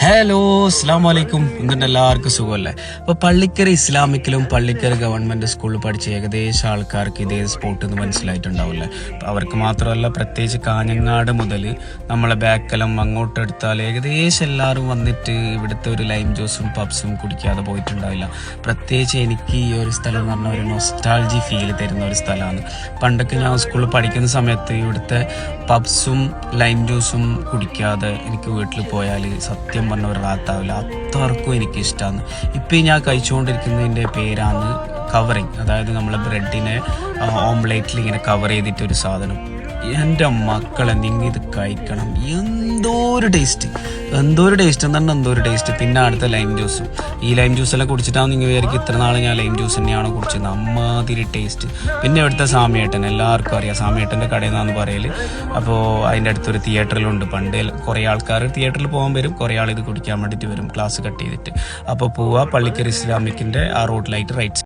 Hello അസ്സലാമലൈക്കും. എന്തുണ്ട്, എല്ലാവർക്കും സുഖമല്ലേ? അപ്പോൾ പള്ളിക്കര ഇസ്ലാമിക്കിലും പള്ളിക്കര ഗവൺമെൻറ് സ്കൂളിൽ പഠിച്ച ഏകദേശം ആൾക്കാർക്ക് ഇതേ സ്പോട്ട് എന്ന് മനസ്സിലായിട്ടുണ്ടാവില്ലേ? അപ്പോൾ അവർക്ക് മാത്രമല്ല, പ്രത്യേകിച്ച് കാഞ്ഞങ്ങാട് മുതൽ നമ്മളെ ബാക്കെല്ലാം അങ്ങോട്ടെടുത്താൽ ഏകദേശം എല്ലാവരും വന്നിട്ട് ഇവിടുത്തെ ഒരു ലൈം ജ്യൂസും പബ്സും കുടിക്കാതെ പോയിട്ടുണ്ടാവില്ല. പ്രത്യേകിച്ച് എനിക്ക് ഈ ഒരു സ്ഥലം എന്ന് പറഞ്ഞാൽ ഒരു നൊസ്റ്റാൾജി ഫീൽ തരുന്ന ഒരു സ്ഥലമാണ്. പണ്ടൊക്കെ ഞാൻ സ്കൂളിൽ പഠിക്കുന്ന സമയത്ത് ഇവിടുത്തെ പബ്സും ലൈം ജ്യൂസും കുടിക്കാതെ എനിക്ക് വീട്ടിൽ പോയാൽ സത്യം പറഞ്ഞ ഒരു റാത്താവില്ല. അത്രക്കും എനിക്കിഷ്ടമാണ്. ഇപ്പം ഞാൻ കഴിച്ചുകൊണ്ടിരിക്കുന്നതിൻ്റെ പേരാണ് കവറിങ്. അതായത് നമ്മളെ ബ്രെഡിനെ ഓംലേറ്റിൽ ഇങ്ങനെ കവർ ചെയ്തിട്ടൊരു സാധനം. എൻ്റെ മക്കളെ, നിങ്ങൾ ഇത് കഴിക്കണം. എന്തോ ഒരു ടേസ്റ്റ് എന്ന് പറഞ്ഞാൽ എന്തോ ഒരു ടേസ്റ്റ്. പിന്നെ അടുത്ത ലൈം ജ്യൂസും. ഈ ലൈം ജ്യൂസെല്ലാം കുടിച്ചിട്ടാണ് നിങ്ങൾ വിചാരിക്കും ഇത്ര നാൾ ഞാൻ ലൈം ജ്യൂസ് തന്നെയാണോ കുടിച്ചത്. അമ്മാതിരി ടേസ്റ്റ്. പിന്നെ ഇവിടുത്തെ സാമിയേട്ടൻ എല്ലാവർക്കും അറിയാം. സാമിയേട്ടൻ്റെ കടയിൽ നിന്നാണ് പറയൽ. അപ്പോൾ അതിൻ്റെ അടുത്തൊരു തിയേറ്ററിലുണ്ട്. പണ്ട് കുറേ ആൾക്കാർ തിയേറ്ററിൽ പോകാൻ വരും, കുറേ ആൾ ഇത് കുടിക്കാൻ വേണ്ടിയിട്ട് വരും, ക്ലാസ് കട്ട് ചെയ്തിട്ട്. അപ്പോൾ പോവുക, പള്ളിക്കര ഇസ്ലാമിക്കിൻ്റെ ആ റോഡിലായിട്ട് റൈറ്റ്